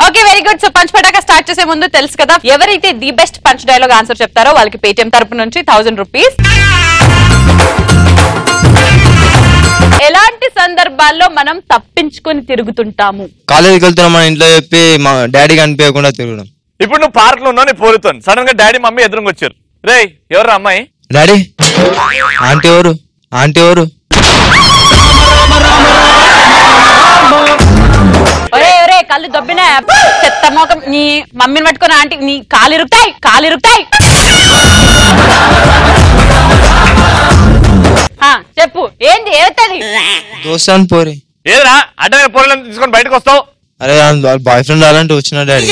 Okay very good. So punch Pataka start చేసే ముందు తెలుసు కదా, ఎవరైతే the best punch dialogue answer చెప్తారో వాళ్ళకి పేటిఎం తరపు నుంచి 1000 రూపీస్. ఎలాంటి సందర్భాల్లో మనం తప్పించుకొని తిరుగుతుంటాము? కాలేజీకి వెళ్తున్నాం మన ఇంట్లో చెప్పి మా డాడీ కనిపించకుండా తిరగడం. ఇప్పుడు నువ్వు పార్క్ లో ఉన్నావు, నీ పోరుతాను సడన్ గా డాడీ మమ్మీ ఎదురుగా వచ్చారు. రే ఎవరు అమ్మాయి? డాడీ. ఆంటీ ఎవరు? ఆంటీ ఎవరు? ఒరే కళ్ళు దొబ్బినా చెత్త మోకం, నీ మమ్మీని పట్టుకుని ఆంటీ నీ కాలు ఇరుకుతాయి. చెప్పు ఏంటి ఏతది? దోస్తాను పోరి. ఏదిరా అడ్డమైన పోరలను తీసుకొని బయటకు వస్తావు? అరే బాయ్ ఫ్రెండ్ అలాంటి వచ్చిన డాడీ.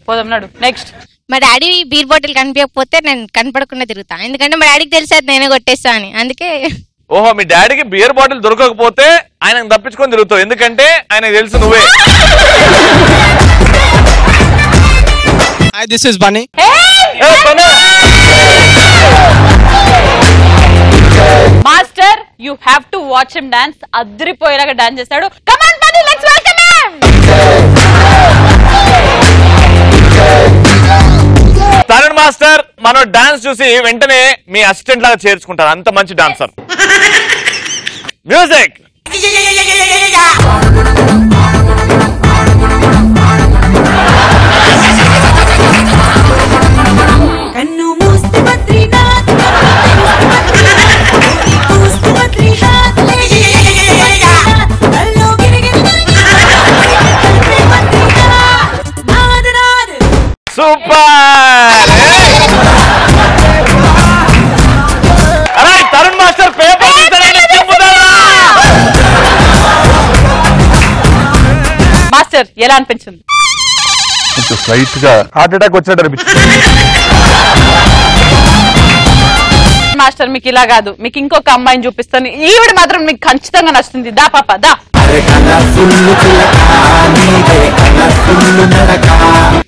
పోదాం నడు. నెక్స్ట్. మా డాడీ బీర్ బాటిల్ కనిపించకపోతే నేను కనపడకుండా తిరుగుతా, ఎందుకంటే మా డాడీకి తెలిసి నేనే కొట్టేస్తా అని. అందుకే. ఓహో, మీ డాడీకి బియర్ బాటిల్ దొరకకపోతే ఆయన తప్పించుకొని తిరుగుతావు, ఎందుకంటే ఆయనకు తెలుసు నువ్వే. Hi this is Bunny. Master you have to watch him dance. అద్రిపోయేలాగా డాన్స్ చేస్తాడు. Come on Bunny, let's welcome him. Tarun master మన డాన్స్ చూసి వెంటనే మీ అసిస్టెంట్ లాగా చేర్చుకుంటారు, అంత మంచి డాన్సర్. మ్యూజిక్. సూపర్. అరే తరుణ్ మాస్టర్ పేపర్ మాస్టర్ ఎలా అనిపించింది? స్లైట్ గా హార్ట్ అటాక్ వచ్చినట్టు అనిపించింది. మాస్టర్ మీకు ఇలా కాదు, మీకు ఇంకొక అమ్మాయిని చూపిస్తాను. ఈవిడ మాత్రం మీకు ఖచ్చితంగా నచ్చుతుంది. దా పాప దా.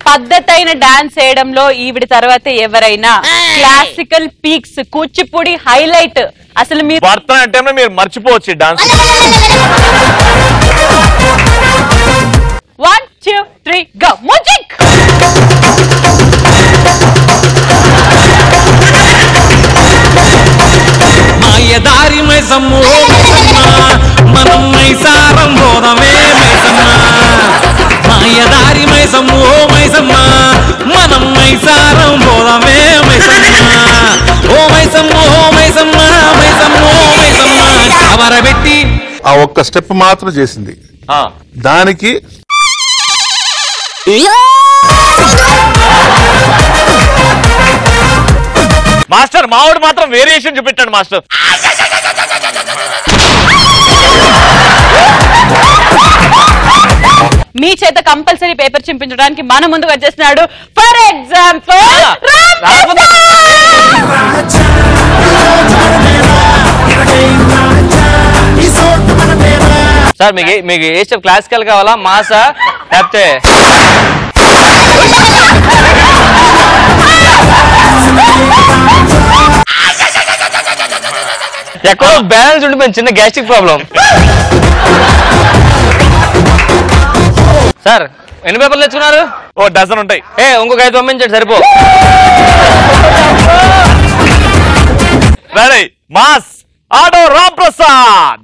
పద్ధతైన డాన్స్ చేయడంలో ఈవిడ తర్వాత ఎవరైనా క్లాసికల్ పీక్స్, కూచిపూడి హైలైట్. అసలు మీరు భరతనాట్యంలో మీరు మర్చిపోవచ్చు డాన్స్. 1 2 3 go music. మాయదారి మైసమ్మో మైసమ్మ మనం మైసారం పోదమే మైసమ్మ. మాయదారి మైసమ్మో మైసమ్మ మనం మైసారం పోదమే మైసమ్మ. ఓ మైసమ్మో మైసమ్మ మైసమ్మో మైసమ్మ కవరబెట్టి ఆ ఒక్క స్టెప్ మాత్రం చేసింది, దానికి మాస్టర్ మావాడు మాత్రం వేరియేషన్ చూపెట్టాడు మాస్టర్. మీ చేత కంపల్సరీ పేపర్ చింపించడానికి మన ముందుకు వచ్చేస్తున్నాడు. ఫర్ ఎగ్జాంపుల్ సార్ మీకు ఏ స్టెప్ క్లాసికల్ కావాలా, మాసా లేకపోతే ఎక్కడో బ్యాలెన్స్ ఉండిపోయింది, చిన్న గ్యాస్ట్రిక్ ప్రాబ్లం. సార్ ఎన్ని పేపర్లు తెచ్చుకున్నారు? ఓ డజన్ ఉంటాయి. ఇంకొక 5 పంపించండి సరిపో. Ready mass auto Ram Prasad.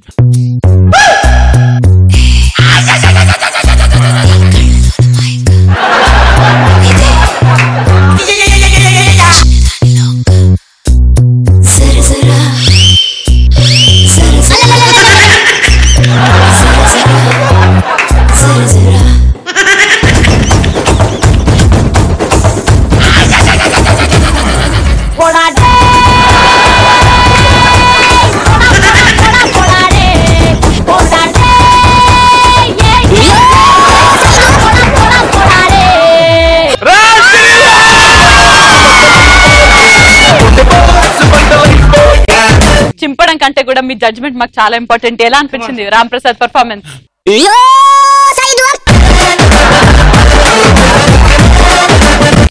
చింపడం కంటే కూడా మీ జడ్జ్మెంట్ మాకు చాలా ఇంపార్టెంట్. ఎలా అనిపించింది రామ్ ప్రసాద్ పర్ఫార్మెన్స్?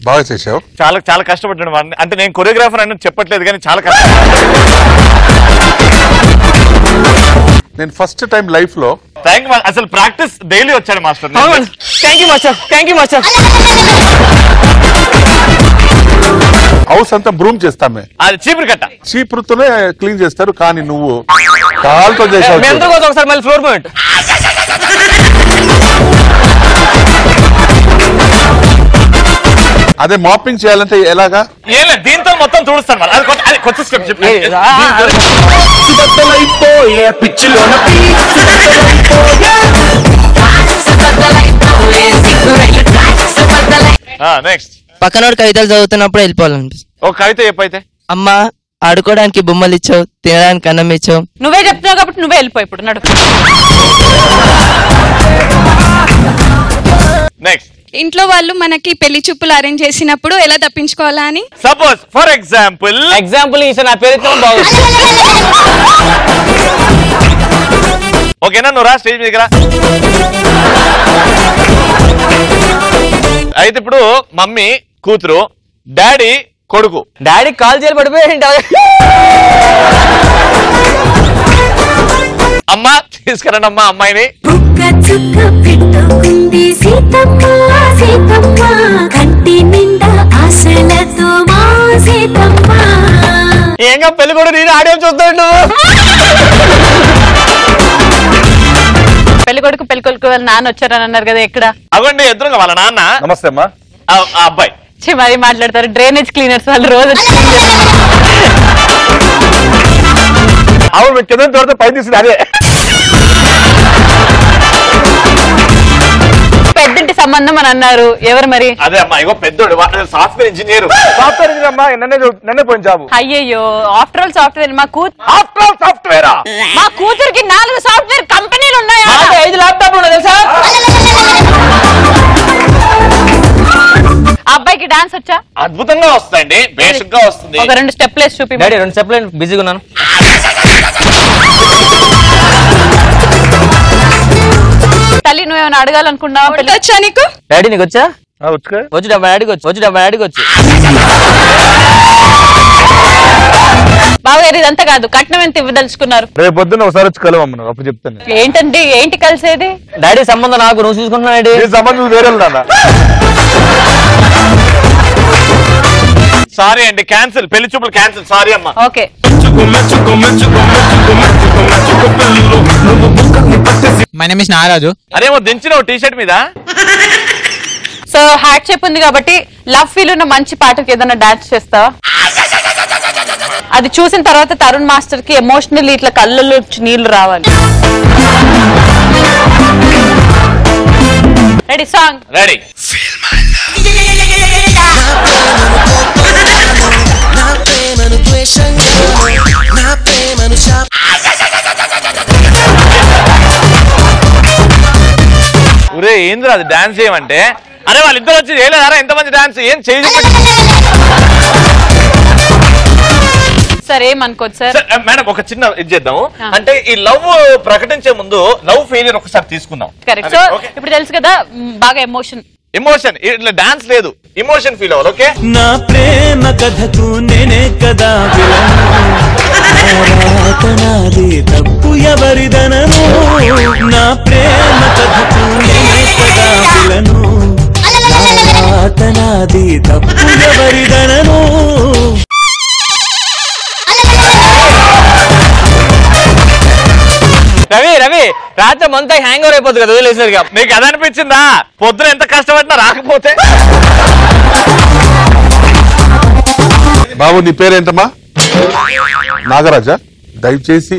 బాగా చేసావు. చాలా చాలా కష్టపడ్డాడు. అంటే నేను కొరియోగ్రాఫర్ అని చెప్పట్లేదు కానీ చాలా కష్టం. నేను ఫస్ట్ టైం లైఫ్ లో థ్యాంక్ యూ. అసలు ప్రాక్టీస్ డైలీ వచ్చాడు master. Thank you master, thank you master. House అంతా బ్రూమ్ చేస్తామే, అది చీపురు కట్ట. చీపురుతోనే క్లీన్ చేస్తారు, కానీ నువ్వు కాల్తో చేసావు. మేము ఎంతో కోసం ఒకసారి మళ్ళీ ఫ్లోర్ పాయింట్. అదే మాపింగ్ చేయాలంటే ఎలాగా? ఏం లేదు, దీంతో మొత్తం తుడుస్తాను మరి. అది కొత్త స్టెప్ చెప్పి నెక్స్ట్. పక్కనోడు కవితలు చదువుతున్నప్పుడు వెళ్ళిపోవాలనిపిస్తుంది. ఒక కవిత చెప్పైతే. అమ్మా ఆడుకోవడానికి బొమ్మలు ఇచ్చావు, తినడానికి అన్నం ఇచ్చావు. నువ్వే చెప్తున్నావు కాబట్టి నువ్వే వెళ్ళిపో ఇప్పుడు. నడు. నెక్స్ట్. ఇంట్లో వాళ్ళు మనకి పెళ్లి చూపులు అరేంజ్ చేసినప్పుడు ఎలా తప్పించుకోవాలా అని. సపోజ్ ఫర్ ఎగ్జాంపుల్ ఈసారి నా పేరు బాగుంది. ఓకేనా, నువ్వు రా స్టేజ్ మీద రా. అయితే ఇప్పుడు మమ్మీ కూతురు, డాడీ కొడుకు. డాడీ కాల్ చేయాలి పడిపోయి. అమ్మ తీసుకురండి అమ్మా అమ్మాయిని. ఏంగా పెళ్లి కూడా నేను ఆడియో చూస్తాడు. పెళ్లి కొడుకు పెళ్లి కొడుకు వాళ్ళ నాన్న వచ్చారని అన్నారు కదా, ఎక్కడ? అవ్వండి ఎదురుగా వాళ్ళ నాన్న. నమస్తే అమ్మా. ఆ అబ్బాయి మరి మాట్లాడతారు. డ్రైనేజ్ క్లీనర్స్ వాళ్ళు రోజు అవును కింద దొరికితే పై తీసుకుని అదే పెద్దంటి సంబంధం అని అన్నారు. ఎవరు మరి? అదే అమ్మా, ఇగో పెద్దోడు సాఫ్ట్వేర్ ఇంజనీర్. సాఫ్ట్వేర్ ఇంజనీర్ అమ్మా, నన్నే పోయిన జాబు. అయ్యయ్యో, after all software. After all సాఫ్ట్వేరా? మా కూతురికి 4 సాఫ్ట్వేర్ కంపెనీలు ఉన్నాయా? 5 ల్యాప్టాప్లు ఉన్నాయి తెలుసా? అబ్బాయికి డాన్స్ వచ్చా? అద్భుతంగా వస్తాయండి, బేసిక్ గా వస్తుంది. ఒక 2 స్టెప్లు వేసి చూపి. డాడీ 2 స్టెప్లు బిజీగా ఉన్నాను. తల్లి నువ్వేమైనా అడగాలనుకున్నావా? పెళ్లి వచ్చా నీకు? డాడీ నీకు వచ్చా? వచ్చి వచ్చి డాడీకి వచ్చి. బావగారు ఇదంతా కాదు, కట్నం ఎంత ఇవ్వదలుచుకున్నారు? రేపు పొద్దున్న ఒకసారి వచ్చి కలవమ్మను, అప్పుడు చెప్తాను. ఏంటండి ఏంటి కలిసేది? డాడీ సంబంధం నాకు, నువ్వు చూసుకుంటున్నాడు. ఈ సంబంధం వేరే నాన్న. సారీ అండి, క్యాన్సిల్. పెళ్లి చూపులు క్యాన్సిల్. సారీ అమ్మా. Okay. My name is Nagaraju. అదేమో దించినావు టీ షర్ట్ మీద. సో హ్యాట్ షేప్ ఉంది కాబట్టి లవ్ ఫీల్ ఉన్న మంచి పాటకి ఏదైనా డాన్స్ చేస్తావా? అది చూసిన తర్వాత తరుణ్ మాస్టర్ కి ఎమోషనల్ ఇట్లా కళ్ళల్లో నీళ్లు రావాలి. రెడీ? Song ready. ఒరే ఏంద్రా అది డాన్స్ చేయమంటే? అరే వాళ్ళిద్దరు వచ్చి చేయలేదారా ఎంత మంచి డాన్స్? ఏం చేయ సార్, ఏమనుకోవచ్చు సార్. మేడం ఒక చిన్న ఇది చేద్దాము. అంటే ఈ లవ్ ప్రకటించే ముందు లవ్ ఫెయిలియర్ ఒకసారి తీసుకుందాం. కరెక్ట్. సో ఇప్పుడు తెలుసు కదా, బాగా ఎమోషన్ ఇట్లా డాన్స్ లేదు, ఎమోషన్ ఫీల్ అవ్వాలి. ఓకే. నా ప్రేమ కథకు నేనే కదా నాది తప్పు ఎవరిదనను. నా ప్రేమ కథకు నేనే కదా విలను, నాది తప్పు ఎవరిదనను. రవి రాత్రి మంతా హ్యాంగ్ ఓవర్ అయిపోతుంది కదా వదిలేసరిగా. నీకు అది అనిపించిందా? పొద్దున ఎంత కష్టపడినా రాకపోతే? బాబు నీ పేరేంటమ్మా? నాగరాజా. దయచేసి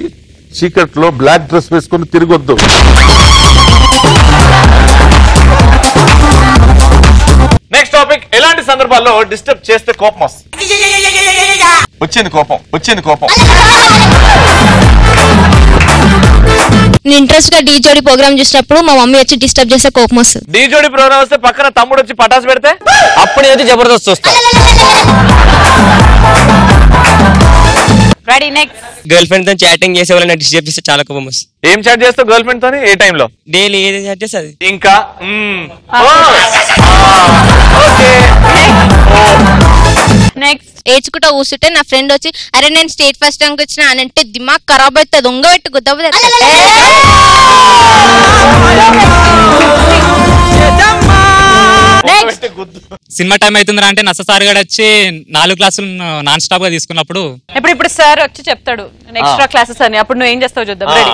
చీకట్లో బ్లాక్ డ్రెస్ వేసుకొని తిరగొద్దు. Next topic. ఎలాంటి సందర్భాల్లో డిస్టర్బ్ చేస్తే కోపం వస్తుంది? వచ్చింది కోపం. నేను ఇంట్రెస్ట్ గా డీ జోడి ప్రోగ్రామ్ చూసినప్పుడు మా మమ్మీ వచ్చి డిస్టర్బ్ చేస్తే కోపం వస్తుంది. డీ జోడి ప్రోగ్రామ్ వస్తే పక్కన తమ్ముడు వచ్చి పటాసు పెడితే అప్పుడు వచ్చి జబర్దస్త్ వస్తా. రెడీ? నెక్స్ట్. గర్ల్ ఫ్రెండ్ తో చాటింగ్ చేసే వాళ్ళని డిస్టర్బ్ చేస్తే చాలా కోపం వస్తుంది. ఏం చాట్ చేస్తావు గర్ల్ ఫ్రెండ్ తోని? ఏ టైంలో? డైలీ ఏది చాట్ చేస్తే అది. ఇంకా నెక్స్ట్. ఏడ్చుకుంటా కూర్చుంటే నా ఫ్రెండ్ వచ్చి అరే నేను స్టేట్ ఫస్ట్ ర్యాంక్ వచ్చిన అని అంటే దిమాగ్ ఖరాబ్ అవుతుంది దొంగ పెట్టు గుద్దబోతే సినిమా టైం అవుతుందా అంటే నస సార్ గడు వచ్చి 4 క్లాసులు నాన్ స్టాప్ గా తీసుకున్నప్పుడు ఇప్పుడు సార్ వచ్చి చెప్తాడు ఎక్స్ట్రా క్లాసెస్ అని అప్పుడు నువ్వు ఏం చేస్తావు చూద్దాం. రెడీ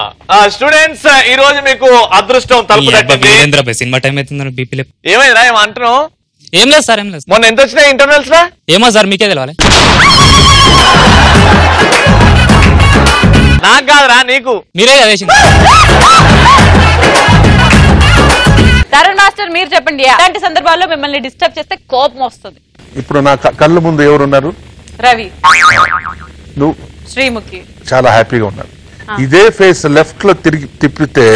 స్టూడెంట్స్ ఈ రోజు మీకు అదృష్టం తలుపు తట్టింది. సినిమా టైం అవుతుందని బీపీ ఏమైందా ఏమంటున్నావు? ఏం లేదు సార్ ఏం లేదు. మొన్న ఎంత వచ్చినాయి ఇంటర్నల్స్ రా? ఏమో సార్ మీకే తెలవాలి. నాకు కాదురా నీకు. మీరే చదివేసింది. తరుణ్ మాస్టర్ మీరు చెప్పండి అలాంటి సందర్భాల్లో మిమ్మల్ని డిస్టర్బ్ చేస్తే కోపం వస్తుంది. ఇప్పుడు నా కళ్ళ ముందు ఎవరున్నారు? రవి, నువ్వు, శ్రీముఖి చాలా హ్యాపీగా ఉన్నారు. ఇదే ఫేస్ లెఫ్ట్ లో తిరిగి తిప్పితే